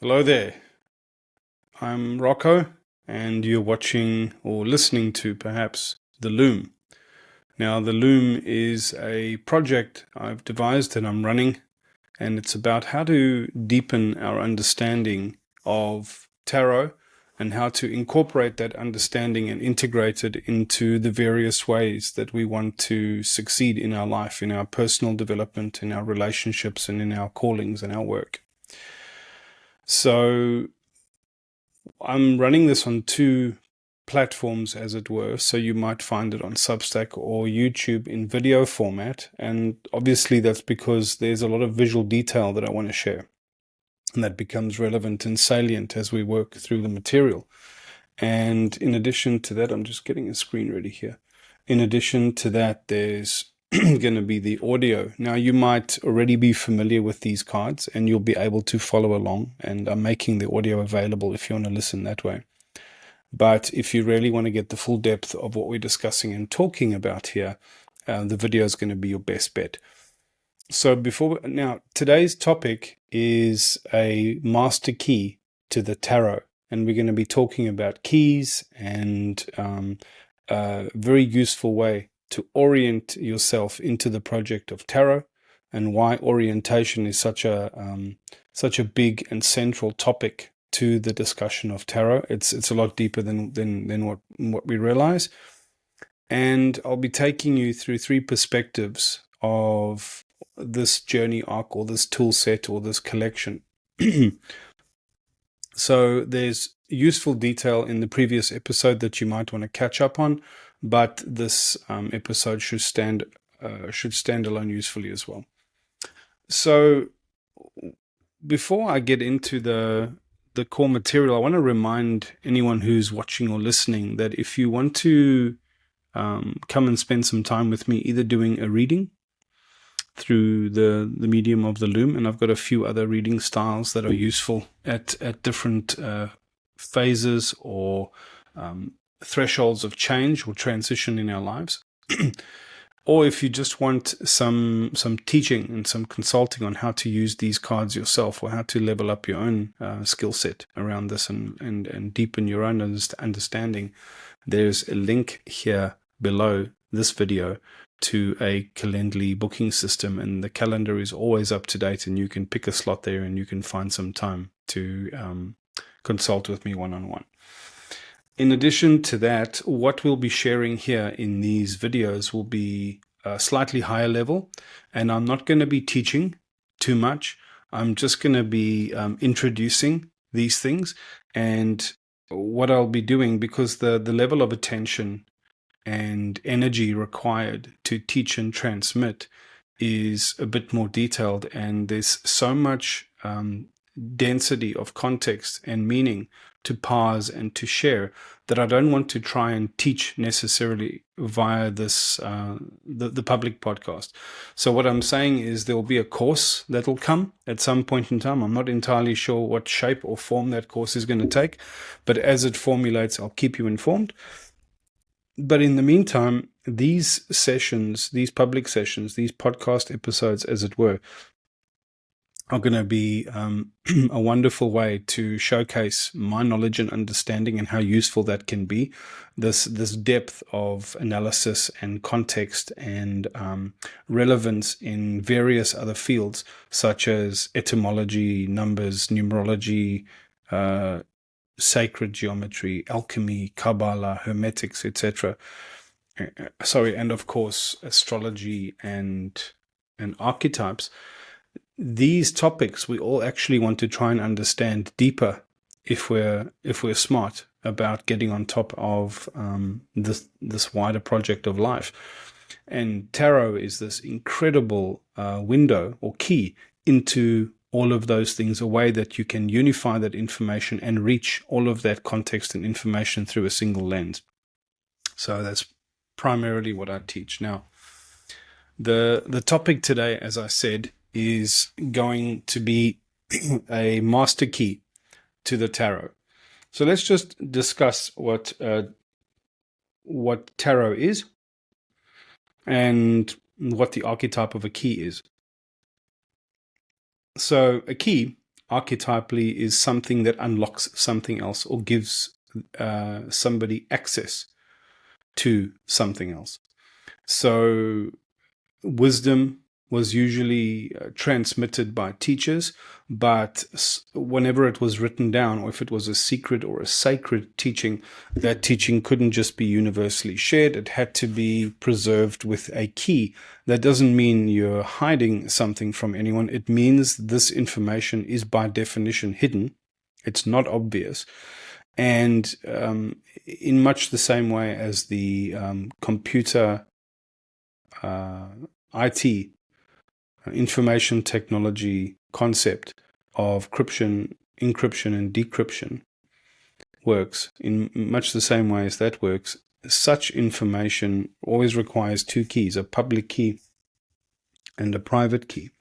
Hello there, I'm Rocco, and you're watching or listening to perhaps the Loom. Now, the Loom is a project I've devised and I'm running, and it's about how to deepen our understanding of tarot and how to incorporate that understanding and integrate it into the various ways that we want to succeed in our life, in our personal development, in our relationships, and in our callings and our work. So I'm running this on two platforms, as it were, so you might find it on Substack or YouTube in video format, and obviously that's because there's a lot of visual detail that I want to share, and that becomes relevant and salient as we work through the material. And in addition to that, I'm just getting a screen ready here. In addition to that, there's going to be the audio. Now, you might already be familiar with these cards and you'll be able to follow along, and I'm making the audio available if you want to listen that way. But if you really want to get the full depth of what we're discussing and talking about here, the video is going to be your best bet. So now, today's topic is a master key to the tarot, and we're going to be talking about keys and a very useful way to orient yourself into the project of tarot, and why orientation is such a big and central topic to the discussion of tarot. It's a lot deeper than what we realize. And I'll be taking you through three perspectives of this journey arc, or this tool set, or this collection. So there's useful detail in the previous episode that you might want to catch up on, but this episode should stand alone usefully as well. So before I get into the core material, I want to remind anyone who's watching or listening that if you want to come and spend some time with me, either doing a reading through the medium of the Loom, and I've got a few other reading styles that are useful at different phases or thresholds of change or transition in our lives. Or if you just want some teaching and some consulting on how to use these cards yourself, or how to level up your own skill set around this and deepen your own understanding, there's a link here below this video to a Calendly booking system, and the calendar is always up to date, and you can pick a slot there and you can find some time to consult with me one-on-one. In addition to that, what we'll be sharing here in these videos will be slightly higher level, and I'm not going to be teaching too much. I'm just going to be introducing these things, and what I'll be doing, because the level of attention and energy required to teach and transmit is a bit more detailed, and there's so much density of context and meaning to parse and to share, that I don't want to try and teach necessarily via this the public podcast. So what I'm saying is there will be a course that will come at some point in time. I'm not entirely sure what shape or form that course is going to take, but as it formulates, I'll keep you informed. But in the meantime, these sessions, these public sessions, these podcast episodes, as it were, are going to be a wonderful way to showcase my knowledge and understanding, and how useful that can be. This depth of analysis and context and relevance in various other fields, such as etymology, numbers, numerology, sacred geometry, alchemy, Kabbalah, hermetics, etc. And of course, astrology and archetypes. These topics we all actually want to try and understand deeper if we're smart about getting on top of this wider project of life. And tarot is this incredible window or key into all of those things, a way that you can unify that information and reach all of that context and information through a single lens. So that's primarily what I teach. Now, the topic today, as I said, is going to be a master key to the tarot. So let's just discuss what tarot is and what the archetype of a key is. So a key archetypally is something that unlocks something else or gives somebody access to something else. So wisdom was usually transmitted by teachers, but whenever it was written down, or if it was a secret or a sacred teaching, that teaching couldn't just be universally shared. It had to be preserved with a key. That doesn't mean you're hiding something from anyone. It means this information is by definition hidden. It's not obvious. And in much the same way as the computer IT, information technology concept of encryption and decryption works, in much the same way as that works, such information always requires two keys, a public key and a private key.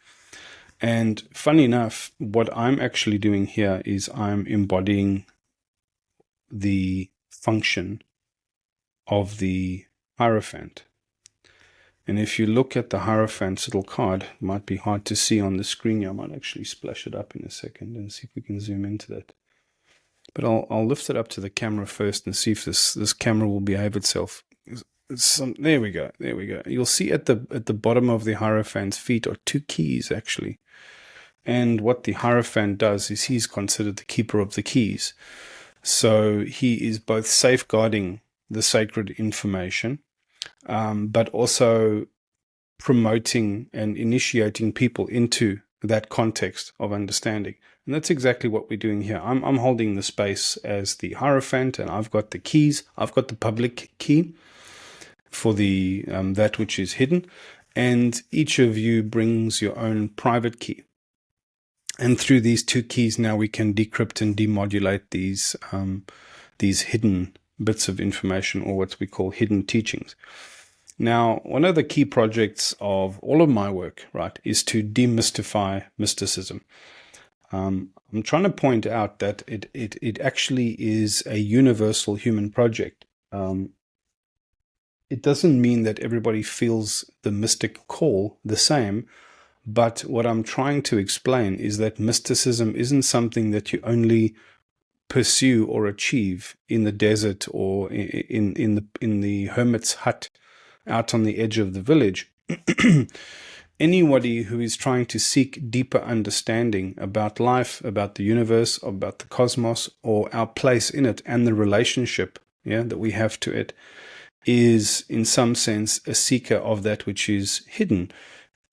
And funny enough, what I'm actually doing here is I'm embodying the function of the Hierophant. And if you look at the Hierophant's little card, it might be hard to see on the screen here. I might actually splash it up in a second and see if we can zoom into that. But I'll lift it up to the camera first and see if this camera will behave itself. There we go. There we go. You'll see at the bottom of the Hierophant's feet are two keys, actually. And what the Hierophant does is he's considered the keeper of the keys. So he is both safeguarding the sacred information, but also promoting and initiating people into that context of understanding. And that's exactly what we're doing here. I'm holding the space as the Hierophant, and I've got the keys. I've got the public key for the that which is hidden, and each of you brings your own private key. And through these two keys, now we can decrypt and demodulate these hidden bits of information, or what we call hidden teachings. Now, one of the key projects of all of my work, right, is to demystify mysticism. I'm trying to point out that it actually is a universal human project. It doesn't mean that everybody feels the mystic call the same, but what I'm trying to explain is that mysticism isn't something that you only pursue or achieve in the desert or in the hermit's hut out on the edge of the village. Anybody who is trying to seek deeper understanding about life, about the universe, about the cosmos, or our place in it and the relationship that we have to it, is in some sense a seeker of that which is hidden.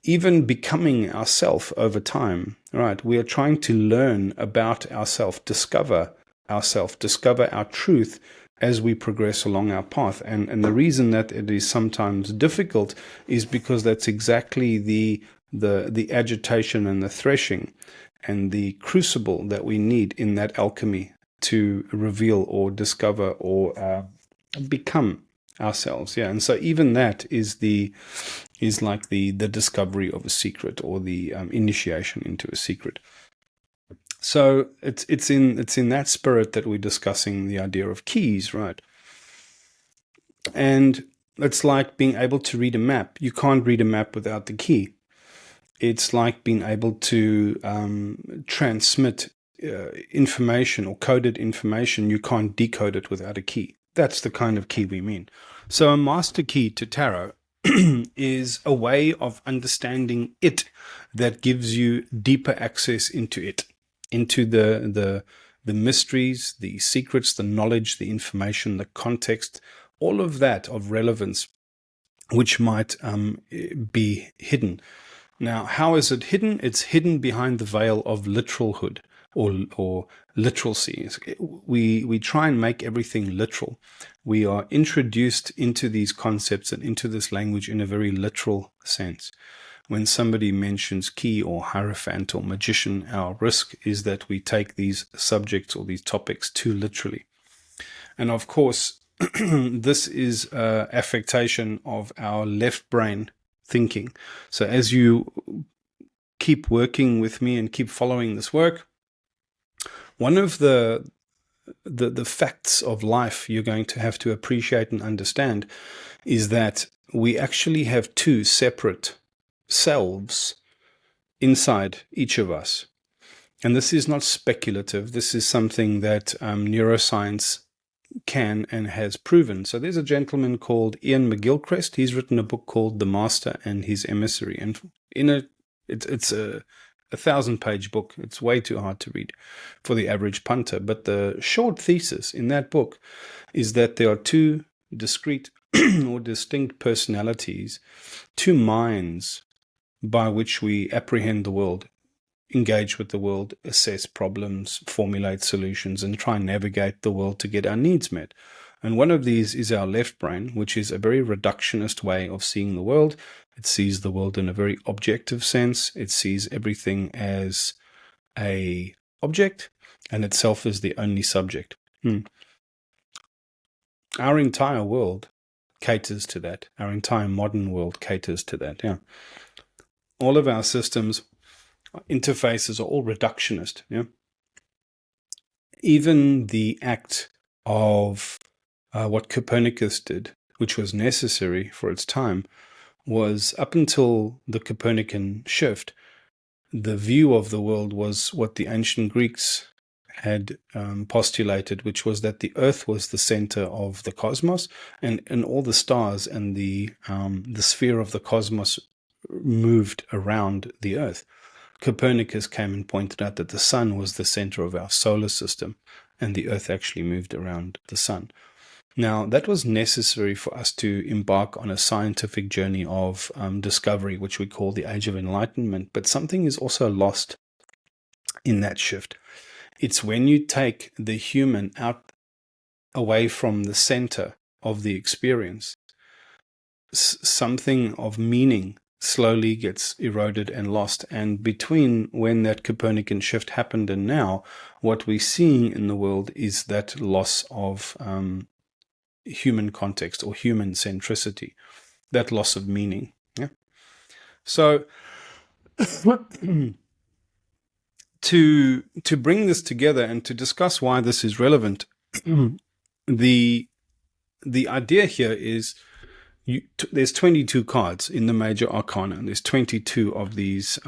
Even becoming ourself over time, right? We are trying to learn about ourself, discover our truth as we progress along our path. And the reason that it is sometimes difficult is because that's exactly the agitation and the threshing and the crucible that we need in that alchemy to reveal or discover or become ourselves. And so even that is like the discovery of a secret, or the initiation into a secret. So it's in that spirit that we're discussing the idea of keys, right? And it's like being able to read a map. You can't read a map without the key. It's like being able to transmit information or coded information. You can't decode it without a key. That's the kind of key we mean. So a master key to tarot is a way of understanding it that gives you deeper access into it, into the mysteries, the secrets, the knowledge, the information, the context, all of that of relevance, which might be hidden. Now, how is it hidden? It's hidden behind the veil of literalhood or literalcy. We try and make everything literal. We are introduced into these concepts and into this language in a very literal sense. When somebody mentions key or hierophant or magician, our risk is that we take these subjects or these topics too literally. And of course, this is an affectation of our left brain thinking. So as you keep working with me and keep following this work, one of the facts of life you're going to have to appreciate and understand is that we actually have two separate selves inside each of us. and this is not speculative, this is something that neuroscience can and has proven. So there's a gentleman called Ian McGilchrist. He's written a book called The Master and His Emissary, and it's a 1,000-page book. It's way too hard to read for the average punter. But the short thesis in that book is that there are two discrete or distinct personalities, two minds by which we apprehend the world, engage with the world, assess problems, formulate solutions, and try and navigate the world to get our needs met. And one of these is our left brain, which is a very reductionist way of seeing the world. It sees the world in a very objective sense. It sees everything as a object and itself as the only subject. Our entire world caters to that. Our entire modern world caters to that. Yeah. All of our systems, interfaces are all reductionist. Yeah. Even the act of what Copernicus did, which was necessary for its time, was up until the Copernican shift, the view of the world was what the ancient Greeks had postulated, which was that the Earth was the center of the cosmos, and all the stars and the sphere of the cosmos moved around the Earth. Copernicus came and pointed out that the sun was the center of our solar system, and the Earth actually moved around the sun. Now, that was necessary for us to embark on a scientific journey of discovery, which we call the Age of Enlightenment. But something is also lost in that shift. It's when you take the human out away from the center of the experience, something of meaning slowly gets eroded and lost. And between when that Copernican shift happened and now, what we're seeing in the world is that loss of human context or human centricity, that loss of meaning. Yeah. So to bring this together and to discuss why this is relevant, the idea here is there's 22 cards in the Major Arcana, and there's 22 of these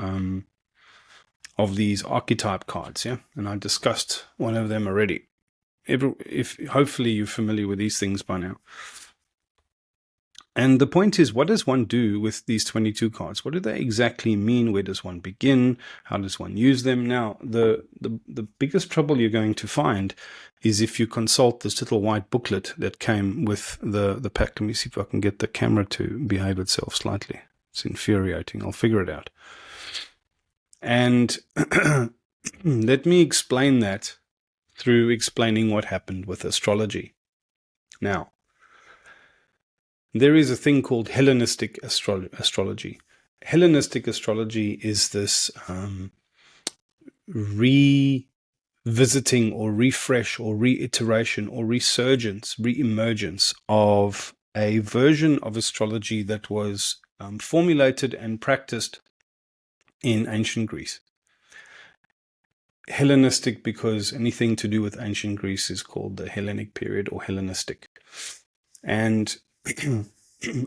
archetype cards. Yeah, and I discussed one of them already. If hopefully you're familiar with these things by now. And the point is, what does one do with these 22 cards? What do they exactly mean? Where does one begin? How does one use them? Now, the biggest trouble you're going to find is if you consult this little white booklet that came with the pack. Let me see if I can get the camera to behave itself slightly. It's infuriating. I'll figure it out. And let me explain that through explaining what happened with astrology. Now, there is a thing called Hellenistic astrology. Hellenistic astrology is this revisiting or refresh or reiteration or resurgence, reemergence of a version of astrology that was formulated and practiced in ancient Greece. Hellenistic because anything to do with ancient Greece is called the Hellenic period or Hellenistic. And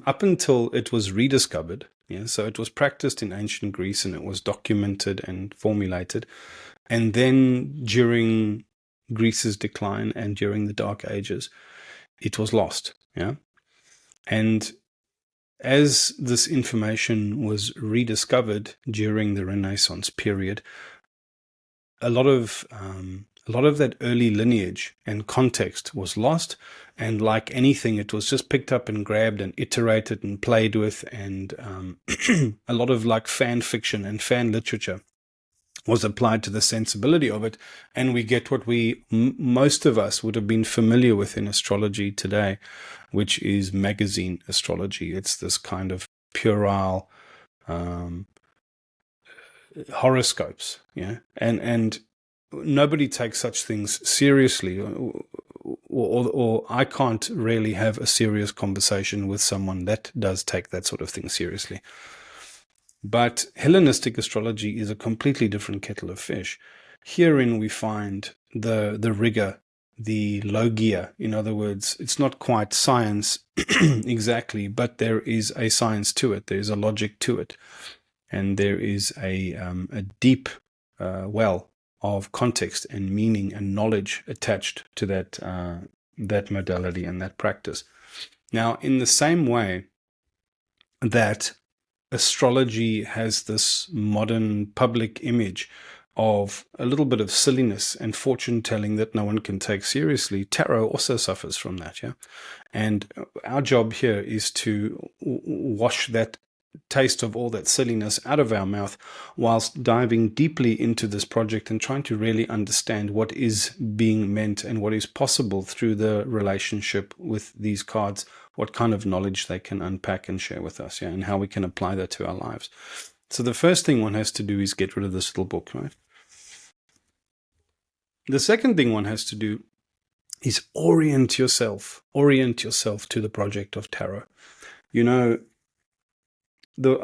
up until it was rediscovered, so it was practiced in ancient Greece and it was documented and formulated. And then during Greece's decline and during the Dark Ages, it was lost. And as this information was rediscovered during the Renaissance period, a lot of that early lineage and context was lost, and like anything, it was just picked up and grabbed and iterated and played with, and a lot of like fan fiction and fan literature was applied to the sensibility of it, and we get what most of us would have been familiar with in astrology today, which is magazine astrology. It's this kind of puerile horoscopes, and nobody takes such things seriously, or I can't really have a serious conversation with someone that does take that sort of thing seriously. But Hellenistic astrology is a completely different kettle of fish. Herein we find the rigor, the logia. In other words, it's not quite science exactly, but there is a science to it. There is a logic to it. And there is a deep well of context and meaning and knowledge attached to that that modality and that practice. Now, in the same way that astrology has this modern public image of a little bit of silliness and fortune telling that no one can take seriously, tarot also suffers from that, yeah. And our job here is to wash that taste of all that silliness out of our mouth whilst diving deeply into this project and trying to really understand what is being meant and what is possible through the relationship with these cards, what kind of knowledge they can unpack and share with us, yeah, and how we can apply that to our lives. So the first thing one has to do is get rid of this little book, right? The second thing one has to do is orient yourself to the project of tarot. You know, the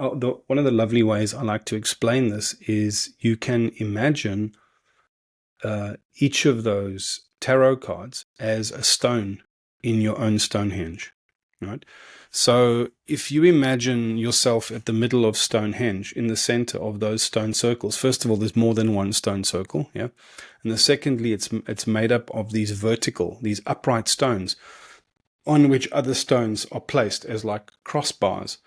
one of the lovely ways I like to explain this is you can imagine each of those tarot cards as a stone in your own Stonehenge, right? So if you imagine yourself at the middle of Stonehenge, in the center of those stone circles, first of all, there's more than one stone circle, yeah? And secondly, it's made up of these vertical, these upright stones on which other stones are placed as like crossbars.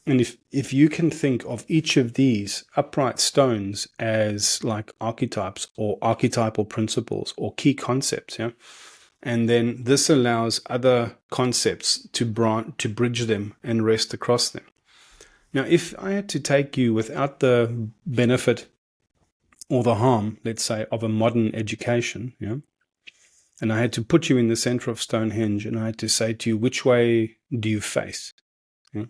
And if you can think of each of these upright stones as like archetypes or archetypal principles or key concepts, yeah, and then this allows other concepts to bridge them and rest across them. Now, if I had to take you without the benefit or the harm, let's say, of a modern education, yeah, and I had to put you in the center of Stonehenge and I had to say to you, which way do you face? Yeah?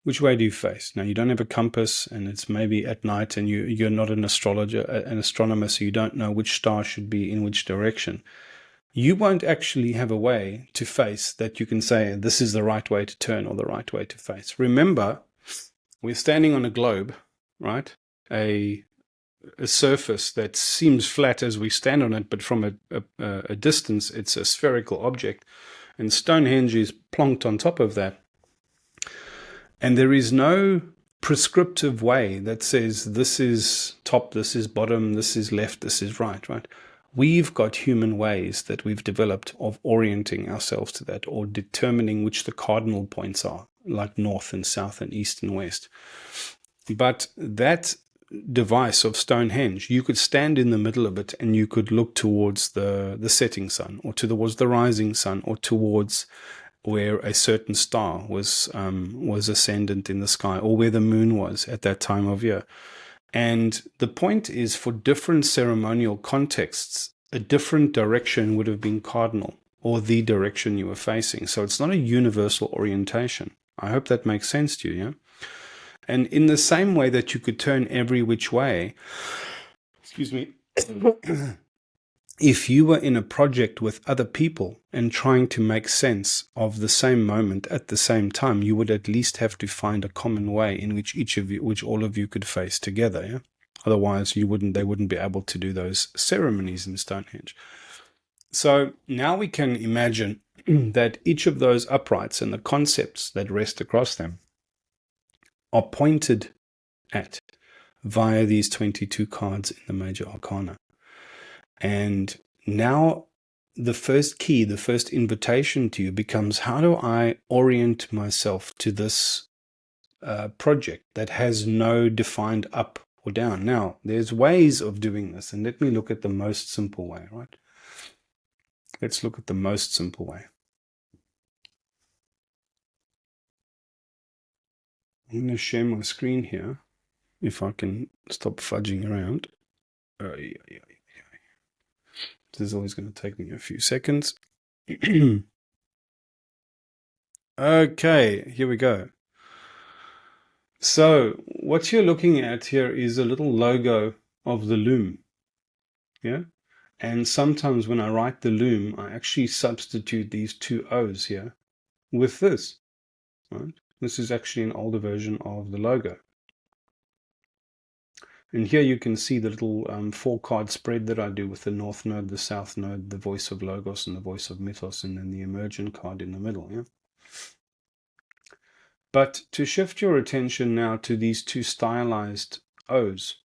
Which way do you face? Now, you don't have a compass and it's maybe at night and you're not an astrologer, an astronomer, so you don't know which star should be in which direction. You won't actually have a way to face that you can say, this is the right way to turn or the right way to face. Remember, we're standing on a globe, right? A surface that seems flat as we stand on it, but from a distance, it's a spherical object. And Stonehenge is plonked on top of that. And there is no prescriptive way that says this is top, this is bottom, this is left, this is right, right? We've got human ways that we've developed of orienting ourselves to that or determining which the cardinal points are, like north and south and east and west. But that device of Stonehenge, you could stand in the middle of it and you could look towards the setting sun or towards the rising sun or towards where a certain star was ascendant in the sky or where the moon was at that time of year. And the point is, for different ceremonial contexts, a different direction would have been cardinal or the direction you were facing. So it's not a universal orientation. I hope that makes sense to you, yeah? And in the same way that you could turn every which way, excuse me, if you were in a project with other people and trying to make sense of the same moment at the same time, you would at least have to find a common way in which all of you could face together. Yeah? Otherwise, they wouldn't be able to do those ceremonies in Stonehenge. So now we can imagine that each of those uprights and the concepts that rest across them are pointed at via these 22 cards in the Major Arcana. And now the first key, the first invitation to you becomes, how do I orient myself to this project that has no defined up or down? Now, there's ways of doing this, and let me look at the most simple way, right? Let's look at the most simple way. I'm going to share my screen here, if I can stop fudging around. This is always going to take me a few seconds. Okay, here we go. So what you're looking at here is a little logo of the Loom. Yeah. And sometimes when I write the Loom, I actually substitute these two O's here with this. Right? This is actually an older version of the logo. And here you can see the little 4-card spread that I do with the North Node, the South Node, the Voice of Logos, and the Voice of Mythos, and then the Emergent card in the middle. Yeah. But to shift your attention now to these two stylized O's,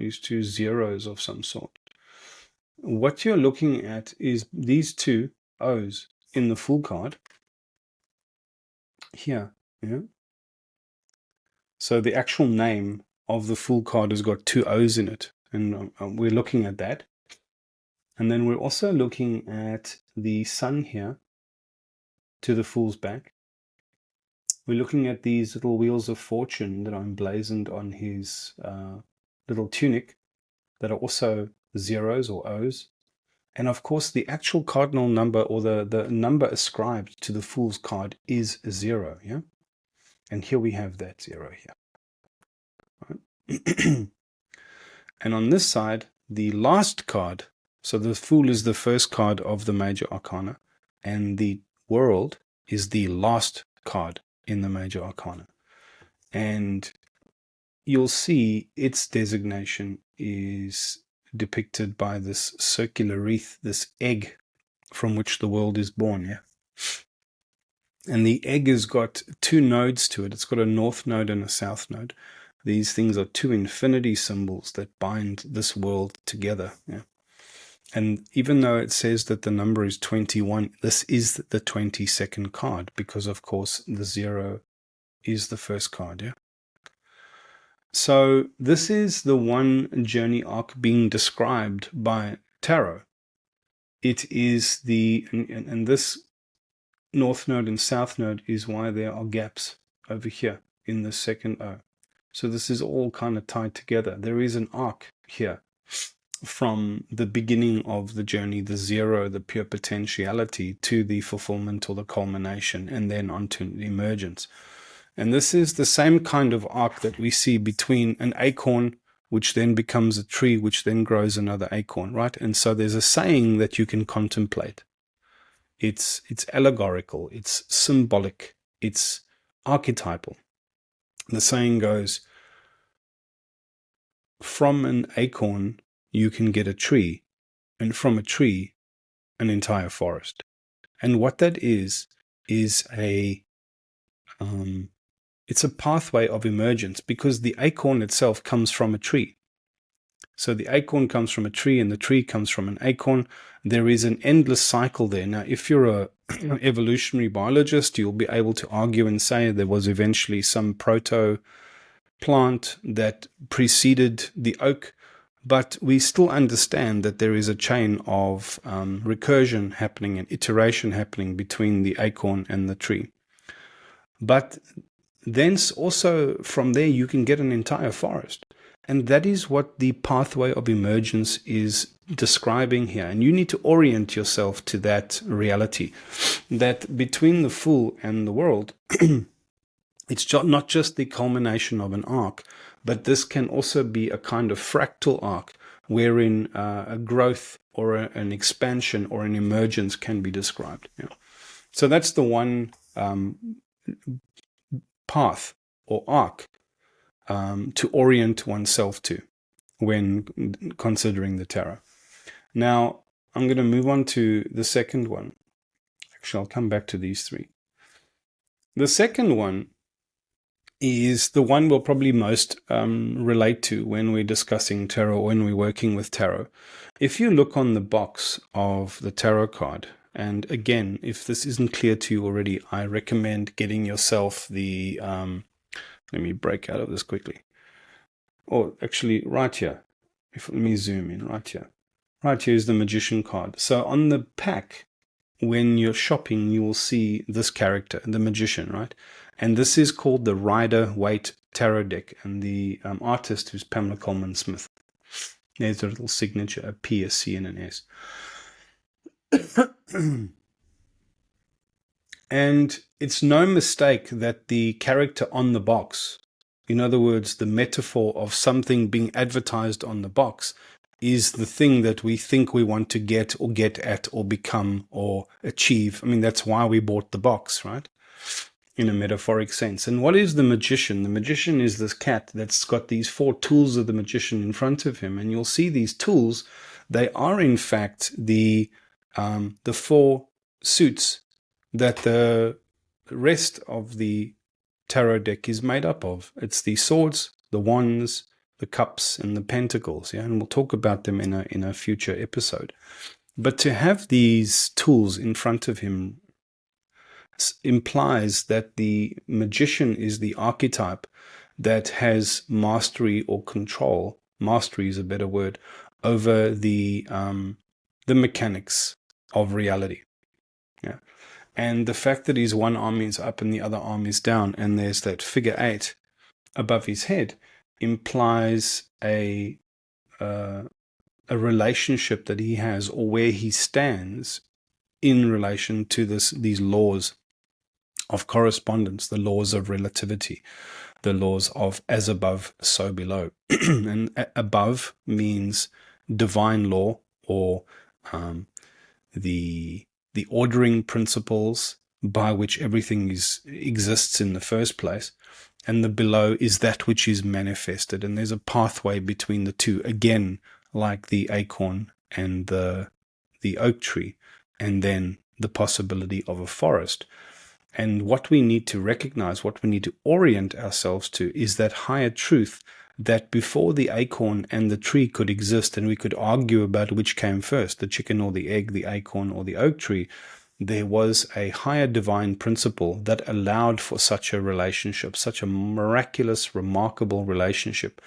these two zeros of some sort. What you're looking at is these two O's in the Fool card here. Yeah. So the actual name of the Fool card has got two O's in it, and we're looking at that. And then we're also looking at the sun here to the Fool's back. We're looking at these little wheels of fortune that are emblazoned on his little tunic that are also zeros or O's. And of course, the actual cardinal number, or the number ascribed to the Fool's card, is 0. Yeah. And here we have that 0 here. Right? And on this side, the last card, so the Fool is the first card of the Major Arcana, and the World is the last card in the Major Arcana. And you'll see its designation is depicted by this circular wreath, this egg from which the world is born. Yeah. And the egg has got two nodes to it. It's got a north node and a south node. These things are two infinity symbols that bind this world together. Yeah. And even though it says that the number is 21, this is the 22nd card, because of course the 0 is the first card. Yeah. So this is the one journey arc being described by tarot. It is the, and this north node and south node is why there are gaps over here in the second O. So this is all kind of tied together. There is an arc here from the beginning of the journey, the 0, the pure potentiality, to the fulfillment or the culmination, and then onto the emergence. And this is the same kind of arc that we see between an acorn, which then becomes a tree, which then grows another acorn, right? And so there's a saying that you can contemplate. It's allegorical, it's symbolic, it's archetypal. The saying goes, from an acorn, you can get a tree, and from a tree, an entire forest. And what that is a it's a pathway of emergence, because the acorn itself comes from a tree. So the acorn comes from a tree, and the tree comes from an acorn. There is an endless cycle there. Now, if you're a evolutionary biologist, you'll be able to argue and say there was eventually some proto plant that preceded the oak, but we still understand that there is a chain of recursion happening and iteration happening between the acorn and the tree. But thence also from there you can get an entire forest. And that is what the pathway of emergence is describing here. And you need to orient yourself to that reality, that between the Fool and the World, it's not just the culmination of an arc, but this can also be a kind of fractal arc wherein a growth or an expansion or an emergence can be described. Yeah. So that's the one path or arc to orient oneself to when considering the tarot. Now, I'm going to move on to the second one. Actually, I'll come back to these three. The second one is the one we'll probably most relate to when we're discussing tarot or when we're working with tarot. If you look on the box of the tarot card, and again, if this isn't clear to you already, I recommend getting yourself the, let me break out of this quickly. Or actually right here, let me zoom in right here. Right here is the Magician card. So on the pack, when you're shopping, you will see this character, the Magician, right? And this is called the Rider-Waite Tarot deck, and the artist who's Pamela Coleman Smith. There's a little signature, a P, a C, and an S. And it's no mistake that the character on the box, in other words, the metaphor of something being advertised on the box, is the thing that we think we want to get or get at or become or achieve. I mean, that's why we bought the box, right? In a metaphoric sense. And what is the Magician? The Magician is this cat that's got these 4 tools of the Magician in front of him. And you'll see these tools, they are in fact the 4 suits that the rest of the tarot deck is made up of. It's the swords, the wands, the cups and the pentacles, yeah, and we'll talk about them in a future episode. But to have these tools in front of him implies that the magician is the archetype that has mastery or control. Mastery is a better word, over the mechanics of reality. Yeah. And the fact that his one arm is up and the other arm is down, and there's that figure 8 above his head, implies a relationship that he has, or where he stands in relation to these laws of correspondence, the laws of relativity, the laws of as above, so below. And above means divine law, or the ordering principles by which everything exists in the first place. And the below is that which is manifested. And there's a pathway between the two, again, like the acorn and the oak tree, and then the possibility of a forest. And what we need to recognize, what we need to orient ourselves to, is that higher truth that before the acorn and the tree could exist, and we could argue about which came first, the chicken or the egg, the acorn or the oak tree, there was a higher divine principle that allowed for such a relationship, such a miraculous, remarkable relationship,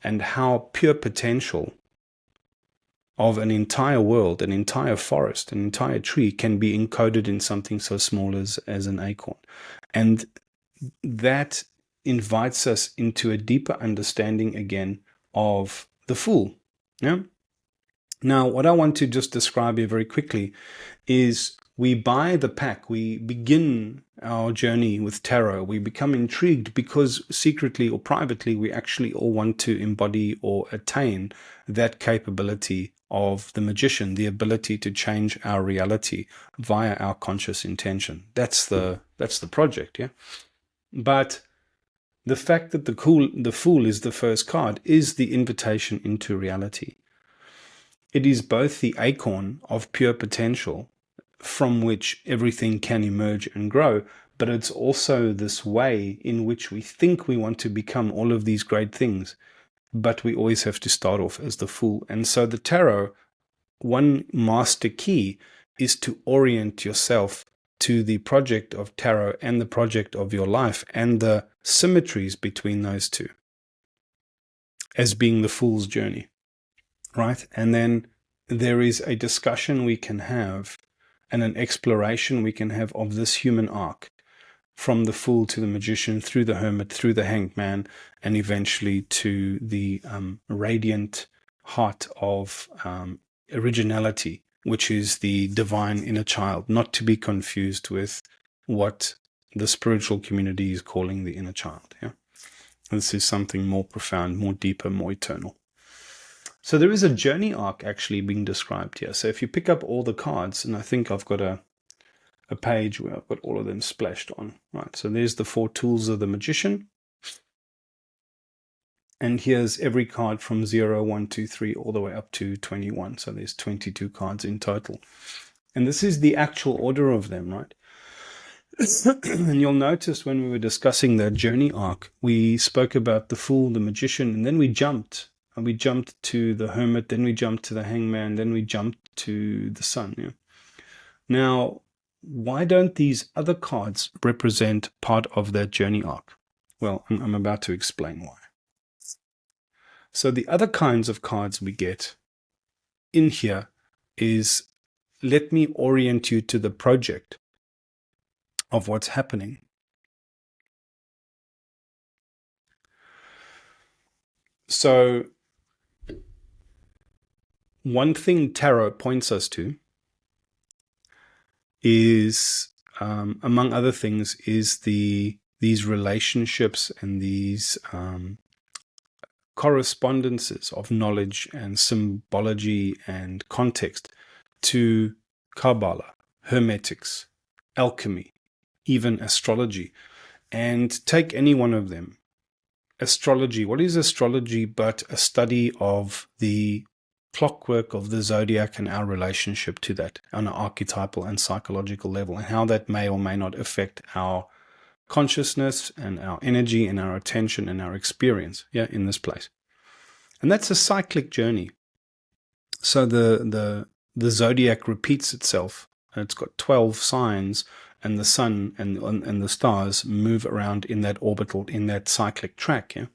and how pure potential of an entire world, an entire forest, an entire tree can be encoded in something so small as an acorn. And that invites us into a deeper understanding again of the Fool. Yeah? Now, what I want to just describe here very quickly is we buy the pack, we begin our journey with tarot, we become intrigued because secretly or privately we actually all want to embody or attain that capability of the magician, the ability to change our reality via our conscious intention. That's the project, yeah? But the fact that the Fool is the first card is the invitation into reality. It is both the acorn of pure potential from which everything can emerge and grow, but it's also this way in which we think we want to become all of these great things, but we always have to start off as the Fool. And so the tarot, one master key is to orient yourself to the project of tarot and the project of your life and the symmetries between those two as being the Fool's journey, right? And then there is a discussion we can have and an exploration we can have of this human arc, from the Fool to the Magician, through the Hermit, through the Hanged Man, and eventually to the radiant heart of originality, which is the divine inner child, not to be confused with what the spiritual community is calling the inner child. Yeah, this is something more profound, more deeper, more eternal. So there is a journey arc actually being described here. So if you pick up all the cards, and I think I've got a page where I've got all of them splashed on. Right, so there's the 4 tools of the magician. And here's every card from 0, 1, 2, 3, all the way up to 21. So there's 22 cards in total. And this is the actual order of them, right? And you'll notice when we were discussing that journey arc, we spoke about the Fool, the Magician, and then we jumped. And we jumped to the Hermit, then we jumped to the Hangman, then we jumped to the Sun. Yeah? Now, why don't these other cards represent part of that journey arc? Well, I'm about to explain why. So the other kinds of cards we get in here is, let me orient you to the project of what's happening. So one thing tarot points us to is, among other things, is these relationships and these correspondences of knowledge and symbology and context to Kabbalah, Hermetics, alchemy, even astrology. And take any one of them. Astrology, what is astrology but a study of the clockwork of the zodiac and our relationship to that on an archetypal and psychological level, and how that may or may not affect our consciousness and our energy and our attention and our experience, yeah, in this place. And that's a cyclic journey. So the zodiac repeats itself. It's got 12 signs, and the sun and the stars move around in that orbital, in that cyclic track. Yeah?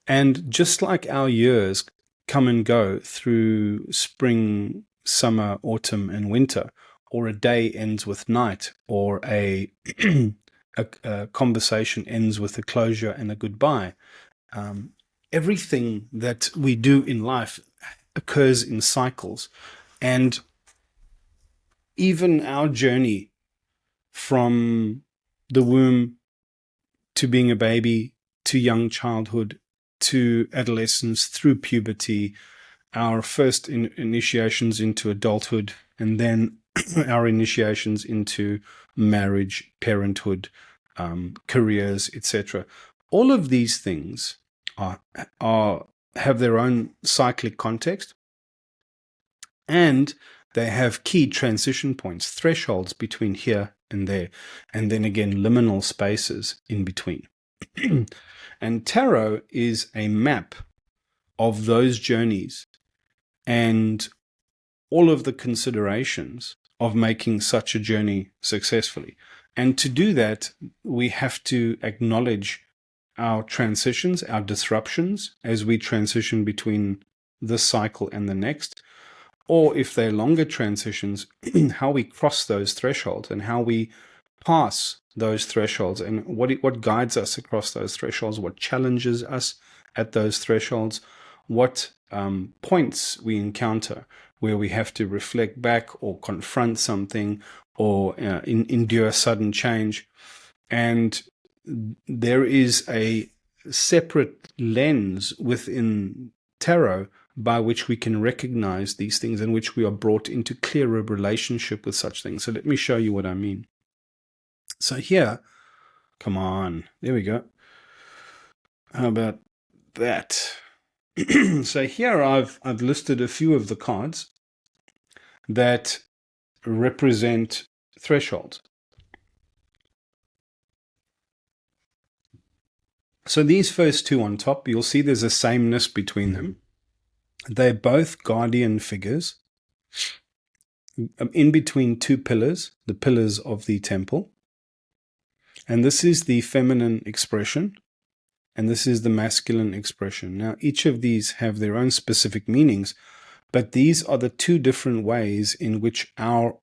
And just like our years come and go through spring, summer, autumn, and winter, or a day ends with night, or a conversation ends with a closure and a goodbye, everything that we do in life occurs in cycles. And even our journey from the womb to being a baby, to young childhood, to adolescence, through puberty, our first initiations into adulthood, and then our initiations into marriage, parenthood, careers, etc. All of these things have their own cyclic context, and they have key transition points, thresholds between here and there, and then again liminal spaces in between. And tarot is a map of those journeys and all of the considerations of making such a journey successfully. And to do that, we have to acknowledge our transitions, our disruptions as we transition between this cycle and the next, or if they're longer transitions, how we cross those thresholds and how we pass those thresholds, and what guides us across those thresholds, what challenges us at those thresholds, what points we encounter where we have to reflect back or confront something or endure sudden change. And there is a separate lens within tarot by which we can recognize these things, in which we are brought into clearer relationship with such things. So let me show you what I mean. So here, come on, there we go. How about that? So here I've listed a few of the cards that represent thresholds. So these first two on top, you'll see there's a sameness between them. They're both guardian figures in between two pillars, the pillars of the temple. And this is the feminine expression, and this is the masculine expression. Now, each of these have their own specific meanings, but these are the two different ways in which our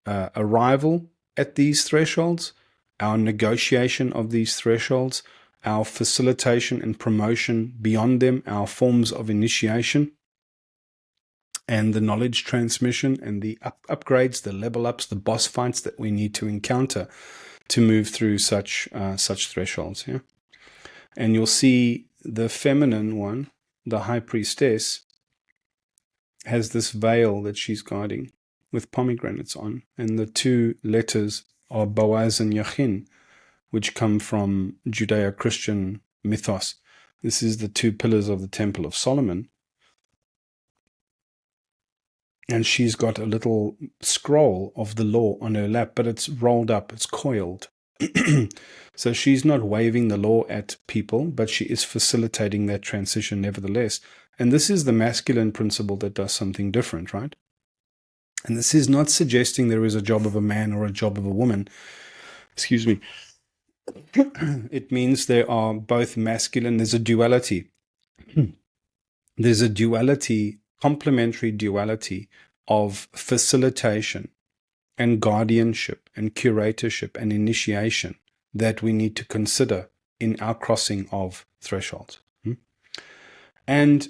arrival at these thresholds, our negotiation of these thresholds, our facilitation and promotion beyond them, our forms of initiation, and the knowledge transmission and the upgrades, the level ups, the boss fights that we need to encounter to move through such thresholds. Yeah? And you'll see the feminine one, the high priestess, has this veil that she's guarding with pomegranates on, and the two letters are Boaz and Yachin, which come from Judeo-Christian mythos. This is the two pillars of the Temple of Solomon. And she's got a little scroll of the law on her lap, but it's rolled up, it's coiled. So she's not waving the law at people, but she is facilitating that transition nevertheless. And this is the masculine principle that does something different, right? And this is not suggesting there is a job of a man or a job of a woman. Excuse me. It means there are both masculine, there's a duality. There's a duality, complementary duality of facilitation and guardianship and curatorship and initiation that we need to consider in our crossing of thresholds. And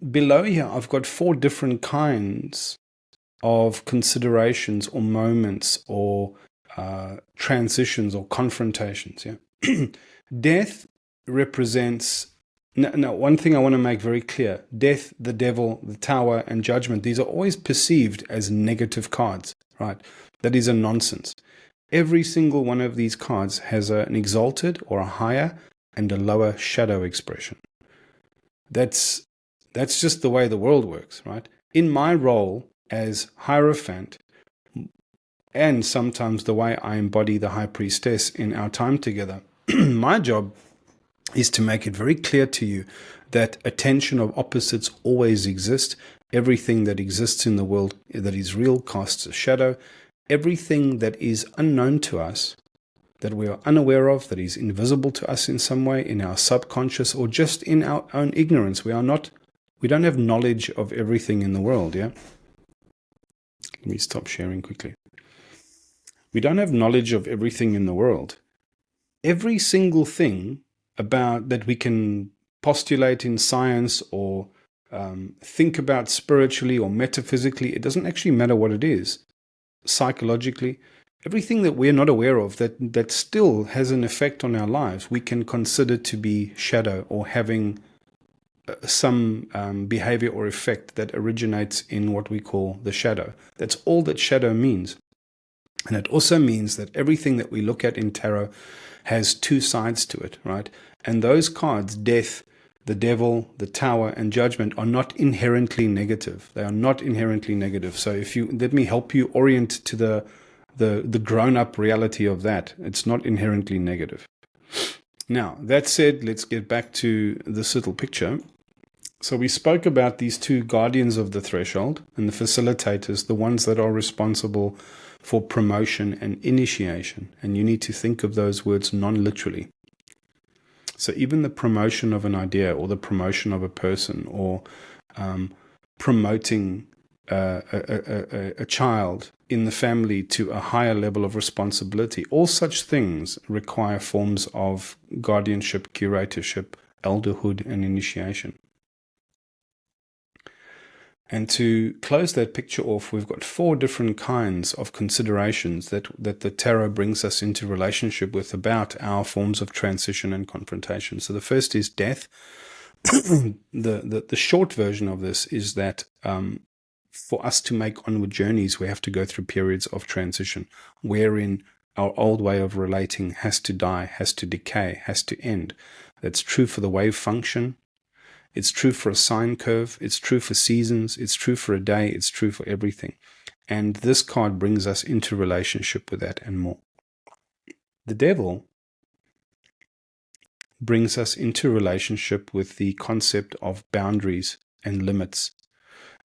below here, I've got 4 different kinds of considerations or moments or transitions or confrontations. Yeah, death represents. No, one thing I want to make very clear: death, the devil, the tower, and judgment. These are always perceived as negative cards, right? That is a nonsense. Every single one of these cards has an exalted or a higher and a lower shadow expression. That's just the way the world works, right? In my role as Hierophant, and sometimes the way I embody the High Priestess in our time together, my job is to make it very clear to you that a tension of opposites always exists. Everything that exists in the world that is real casts a shadow. Everything that is unknown to us, that we are unaware of, that is invisible to us in some way, in our subconscious, or just in our own ignorance. We don't have knowledge of everything in the world, yeah? Let me stop sharing quickly. We don't have knowledge of everything in the world. Every single thing about that we can postulate in science or think about spiritually or metaphysically, it doesn't actually matter what it is. Psychologically, everything that we're not aware of that still has an effect on our lives, we can consider to be shadow or having some behavior or effect that originates in what we call the shadow. That's all that shadow means. And it also means that everything that we look at in tarot has two sides to it, right? And those cards, death, the devil, the tower, and judgment, are not inherently negative. They are not inherently negative. So if you let me help you orient to the grown-up reality of that, it's not inherently negative. Now, that said, let's get back to this little picture. So we spoke about these two guardians of the threshold and the facilitators, the ones that are responsible for promotion and initiation. And you need to think of those words non-literally. So even the promotion of an idea or the promotion of a person or promoting a child in the family to a higher level of responsibility, all such things require forms of guardianship, curatorship, elderhood, and initiation. And to close that picture off, we've got 4 different kinds of considerations that the tarot brings us into relationship with about our forms of transition and confrontation. So the first is death. The short version of this is that for us to make onward journeys, we have to go through periods of transition, wherein our old way of relating has to die, has to decay, has to end. That's true for the wave function. It's true for a sine curve. It's true for seasons. It's true for a day. It's true for everything. And this card brings us into relationship with that and more. The devil brings us into relationship with the concept of boundaries and limits.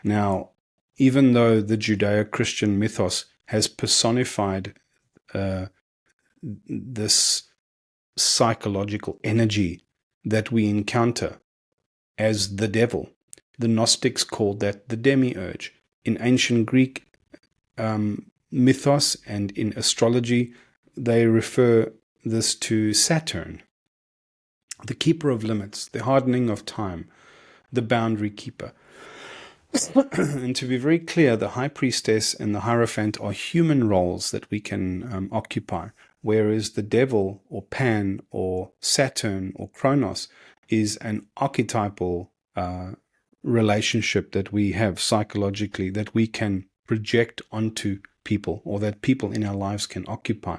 Now, even though the Judeo-Christian mythos has personified this psychological energy that we encounter as the devil, the Gnostics called that the demiurge. In ancient Greek mythos and in astrology, they refer this to Saturn, the keeper of limits, the hardening of time, the boundary keeper. And to be very clear, the High Priestess and the Hierophant are human roles that we can occupy, whereas the devil or Pan or Saturn or Kronos is an archetypal relationship that we have psychologically that we can project onto people or that people in our lives can occupy.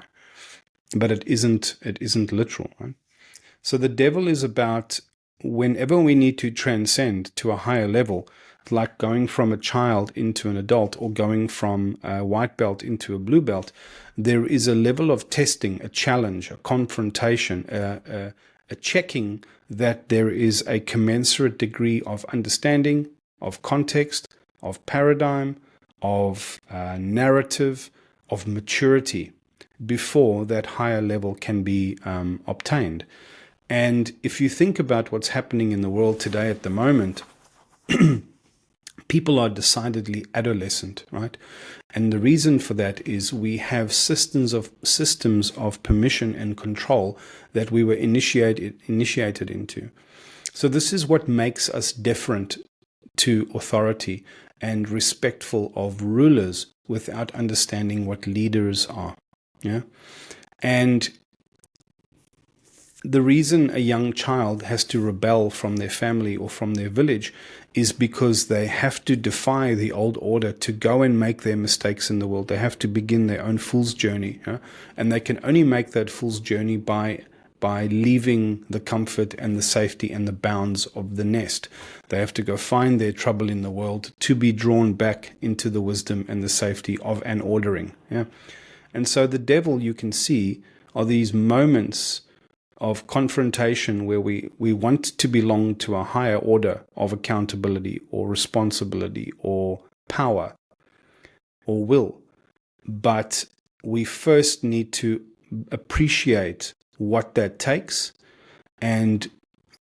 But it isn't literal, right? So the devil is about whenever we need to transcend to a higher level, like going from a child into an adult or going from a white belt into a blue belt, there is a level of testing, a challenge, a confrontation, a checking that there is a commensurate degree of understanding, of context, of paradigm, of narrative, of maturity before that higher level can be obtained. And if you think about what's happening in the world today at the moment, people are decidedly adolescent, right? And the reason for that is we have systems of permission and control that we were initiated into. So this is what makes us deferent to authority and respectful of rulers without understanding what leaders are. Yeah, and the reason a young child has to rebel from their family or from their village is because they have to defy the old order to go and make their mistakes in the world. They have to begin their own fool's journey. And they can only make that fool's journey by leaving the comfort and the safety and the bounds of the nest. They have to go find their trouble in the world to be drawn back into the wisdom and the safety of an ordering. Yeah. And so the devil, you can see, are these moments of confrontation where we want to belong to a higher order of accountability or responsibility or power or will. But we first need to appreciate what that takes, and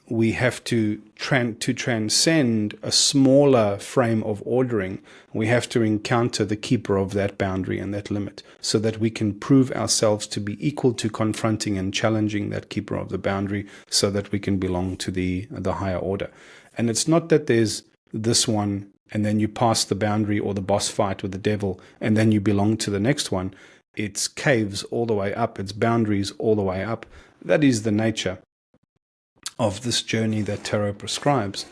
we have to transcend a smaller frame of ordering. We have to encounter the keeper of that boundary and that limit so that we can prove ourselves to be equal to confronting and challenging that keeper of the boundary so that we can belong to the higher order. And it's not that there's this one and then you pass the boundary or the boss fight with the devil and then you belong to the next one. It's caves all the way up. It's boundaries all the way up. That is the nature of this journey that tarot prescribes.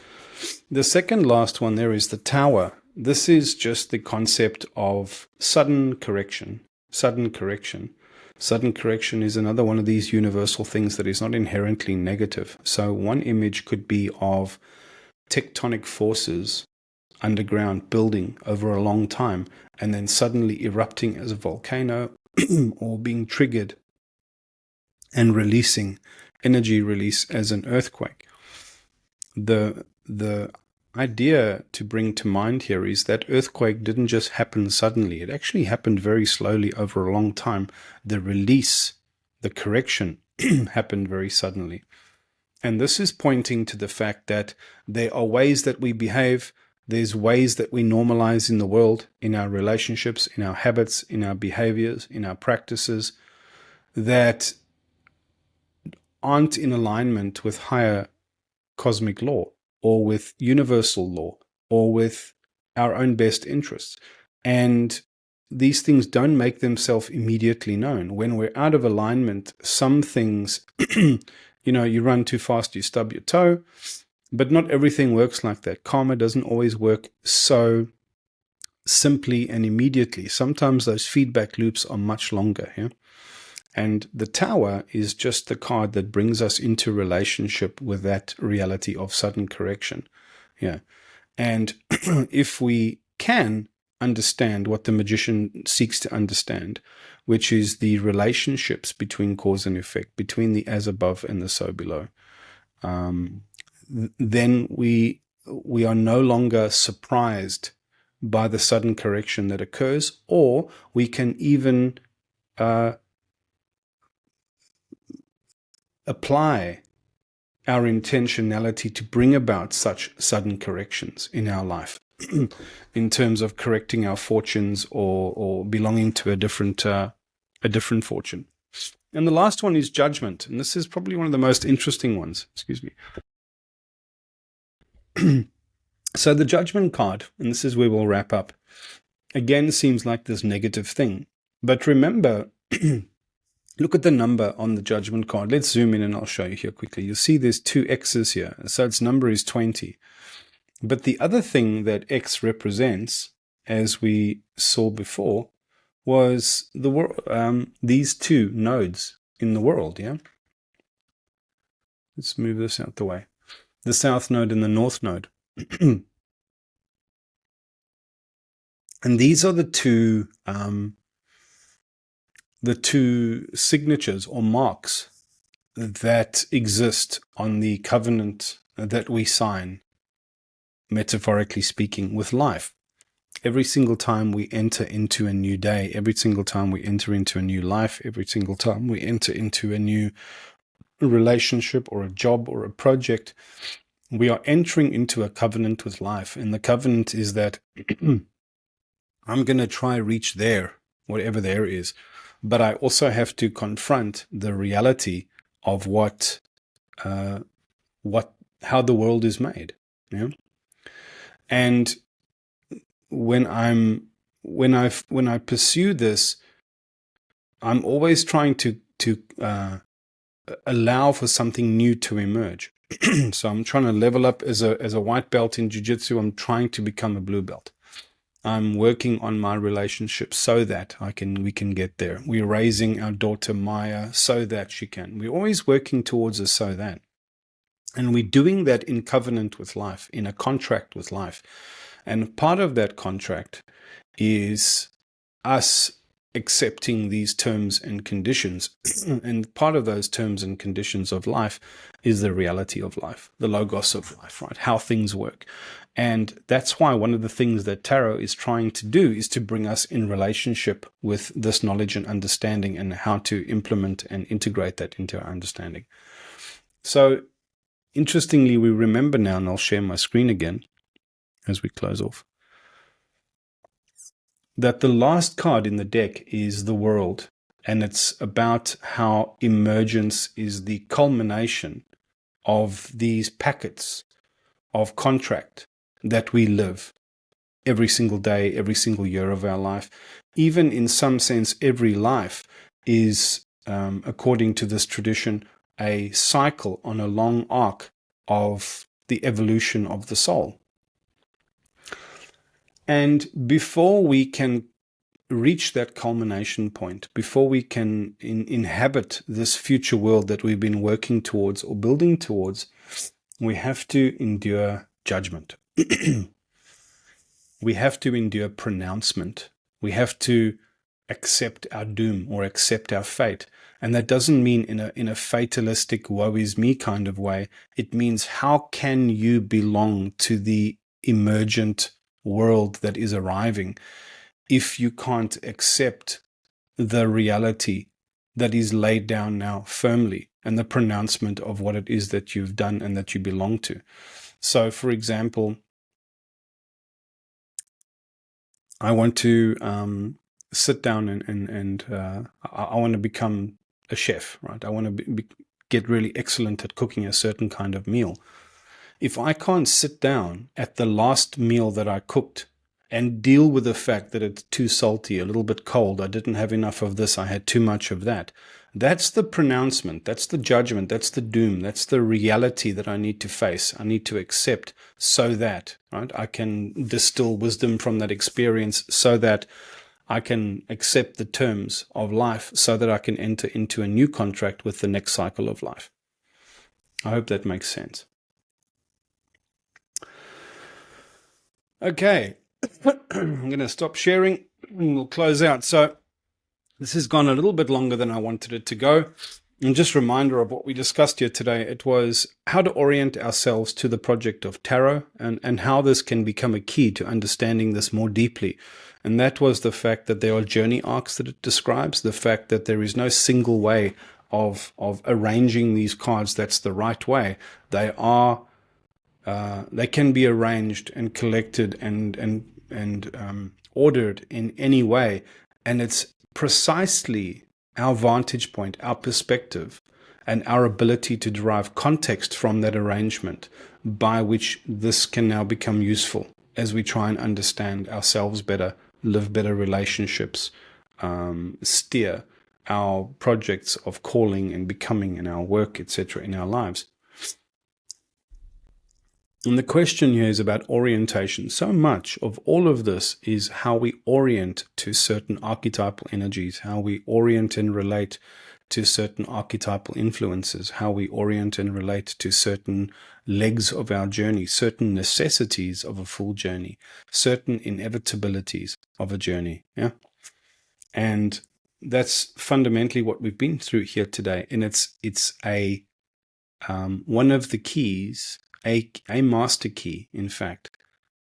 The second last one there is the tower. This is just the concept of sudden correction. Sudden correction. Sudden correction is another one of these universal things that is not inherently negative. So one image could be of tectonic forces underground building over a long time and then suddenly erupting as a volcano or being triggered and releasing energy release as an earthquake. The idea to bring to mind here is that earthquake didn't just happen suddenly. It actually happened very slowly over a long time. The release, the correction happened very suddenly. And this is pointing to the fact that there are ways that we behave. There's ways that we normalize in the world, in our relationships, in our habits, in our behaviors, in our practices, that aren't in alignment with higher cosmic law or with universal law or with our own best interests. And these things don't make themselves immediately known. When we're out of alignment, some things, you run too fast, you stub your toe, but not everything works like that. Karma doesn't always work so simply and immediately. Sometimes those feedback loops are much longer. Yeah? And the tower is just the card that brings us into relationship with that reality of sudden correction. Yeah. And if we can understand what the magician seeks to understand, which is the relationships between cause and effect, between the as above and the so below, then we are no longer surprised by the sudden correction that occurs, or we can even apply our intentionality to bring about such sudden corrections in our life in terms of correcting our fortunes or belonging to a different fortune. And the last one is judgment. And this is probably one of the most interesting ones. Excuse me. So the judgment card, and this is where we'll wrap up, again seems like this negative thing. But remember, look at the number on the judgment card. Let's zoom in and I'll show you here quickly. You'll see there's two X's here. So its number is 20. But the other thing that X represents, as we saw before, was these two nodes in the world. Yeah. Let's move this out the way. The south node and the north node. And these are the two signatures or marks that exist on the covenant that we sign, metaphorically speaking, with life. Every single time we enter into a new day, every single time we enter into a new life, every single time we enter into a new relationship or a job or a project, we are entering into a covenant with life. And the covenant is that I'm going to try reach there, whatever there is. But I also have to confront the reality of how the world is made. Yeah? And when I pursue this, I'm always trying to allow for something new to emerge. So I'm trying to level up as a white belt in jiu-jitsu. I'm trying to become a blue belt. I'm working on my relationship so that we can get there. We're raising our daughter Maya so that she can. We're always working towards a so that. And we're doing that in covenant with life, in a contract with life. And part of that contract is us accepting these terms and conditions. And part of those terms and conditions of life is the reality of life, the logos of life, right? How things work. And that's why one of the things that tarot is trying to do is to bring us in relationship with this knowledge and understanding, and how to implement and integrate that into our understanding. So interestingly, we remember now, and I'll share my screen again as we close off, that the last card in the deck is the World, and it's about how emergence is the culmination of these packets of contract that we live every single day, every single year of our life. Even in some sense, every life is, according to this tradition, a cycle on a long arc of the evolution of the soul. And before we can reach that culmination point, before we can inhabit this future world that we've been working towards or building towards, we have to endure judgment. We have to endure pronouncement. We have to accept our doom or accept our fate. And that doesn't mean in a fatalistic woe is me kind of way. It means, how can you belong to the emergent world that is arriving if you can't accept the reality that is laid down now firmly, and the pronouncement of what it is that you've done and that you belong to? So, for example, I want to sit down and I want to become a chef, right? I want to get really excellent at cooking a certain kind of meal. If I can't sit down at the last meal that I cooked and deal with the fact that it's too salty, a little bit cold, I didn't have enough of this, I had too much of that, that's the pronouncement, that's the judgment, that's the doom, that's the reality that I need to face, I need to accept, so that, right, I can distill wisdom from that experience, so that I can accept the terms of life, so that I can enter into a new contract with the next cycle of life. I hope that makes sense. Okay, I'm going to stop sharing and we'll close out. So this has gone a little bit longer than I wanted it to go. And just a reminder of what we discussed here today. It was how to orient ourselves to the project of tarot, and how this can become a key to understanding this more deeply. And that was the fact that there are journey arcs that it describes, the fact that there is no single way of arranging these cards that's the right way. They can be arranged and collected and ordered in any way. And it's precisely our vantage point, our perspective, and our ability to derive context from that arrangement by which this can now become useful as we try and understand ourselves better, live better relationships, steer our projects of calling and becoming in our work, etc., in our lives. And the question here is about orientation. So much of all of this is how we orient to certain archetypal energies, how we orient and relate to certain archetypal influences, how we orient and relate to certain legs of our journey, certain necessities of a full journey, certain inevitabilities of a journey. Yeah. And that's fundamentally what we've been through here today. And it's a one of the keys, a master key, in fact,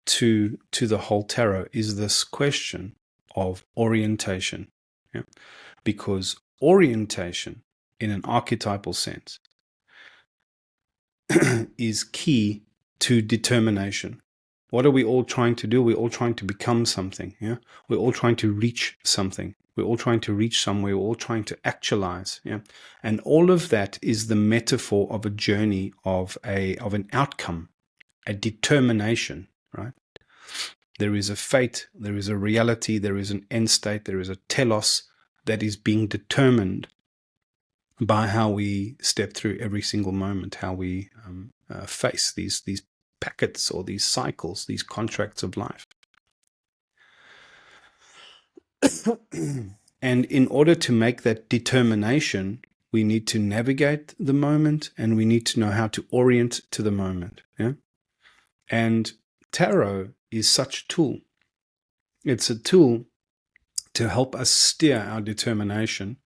to the whole tarot is this question of orientation. Yeah? Because orientation, in an archetypal sense, is key to determination. What are we all trying to do? We're all trying to become something. Yeah, we're all trying to reach something. We're all trying to reach somewhere. We're all trying to actualize. Yeah, and all of that is the metaphor of a journey, of an outcome, a determination. Right? There is a fate. There is a reality. There is an end state. There is a telos that is being determined by how we step through every single moment, how we face these packets or these cycles, these contracts of life. And in order to make that determination, we need to navigate the moment, and we need to know how to orient to the moment. Yeah? And tarot is such a tool. It's a tool to help us steer our determination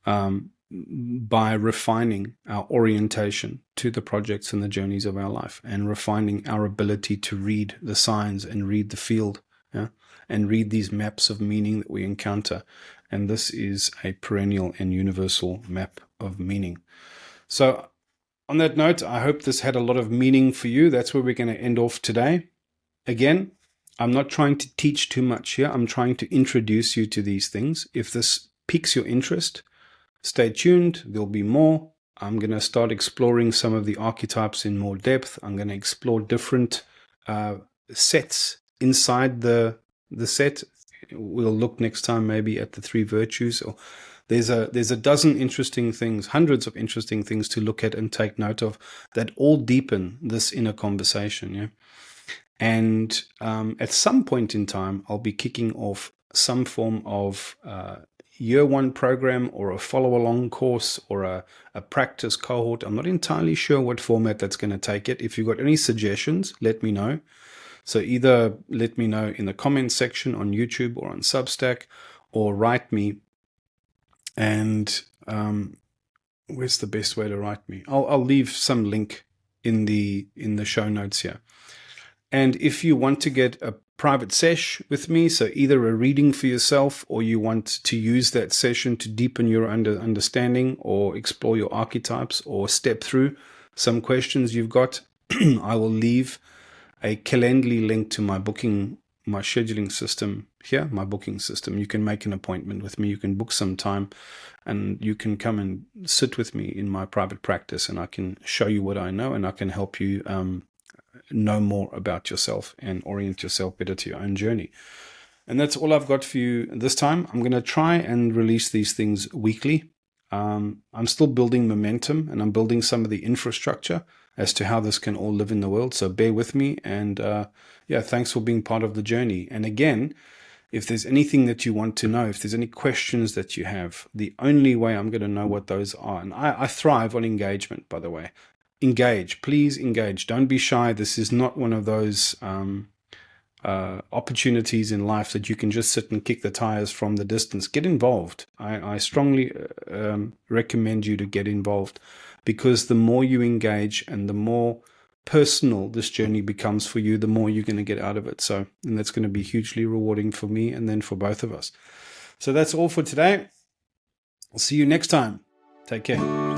by refining our orientation to the projects and the journeys of our life, and refining our ability to read the signs and read the field, and read these maps of meaning that we encounter. And this is a perennial and universal map of meaning. So on that note, I hope this had a lot of meaning for you. That's where we're going to end off today. Again, I'm not trying to teach too much here. I'm trying to introduce you to these things. If this piques your interest, stay tuned. There'll be more. I'm going to start exploring some of the archetypes in more depth. I'm going to explore different sets inside the set. We'll look next time maybe at the 3 virtues. Or there's a dozen interesting things, hundreds of interesting things to look at and take note of that all deepen this inner conversation. Yeah. And at some point in time, I'll be kicking off some form of year 1 program, or a follow-along course, or a practice cohort. I'm not entirely sure what format that's going to take it. If you've got any suggestions, let me know. So either let me know in the comments section on YouTube or on Substack, or write me. And where's the best way to write me? I'll leave some link in the show notes here. And if you want to get a private sesh with me, so either a reading for yourself, or you want to use that session to deepen your understanding, or explore your archetypes, or step through some questions you've got, I will leave a Calendly link to my scheduling system here, my booking system. You can make an appointment with me. You can book some time, and you can come and sit with me in my private practice, and I can show you what I know, and I can help you know more about yourself and orient yourself better to your own journey. And that's all I've got for you this time. I'm going to try and release these things weekly. I'm still building momentum, and I'm building some of the infrastructure as to how this can all live in the world. So bear with me, and thanks for being part of the journey. And again, if there's anything that you want to know, if there's any questions that you have, the only way I'm going to know what those are, and I thrive on engagement, by the way. Engage, please engage. Don't be shy. This is not one of those opportunities in life that you can just sit and kick the tires from the distance. Get involved. I strongly recommend you to get involved, because the more you engage and the more personal this journey becomes for you, the more you're going to get out of it. So, and that's going to be hugely rewarding for me, and then for both of us. So that's all for today. I'll see you next time. Take care.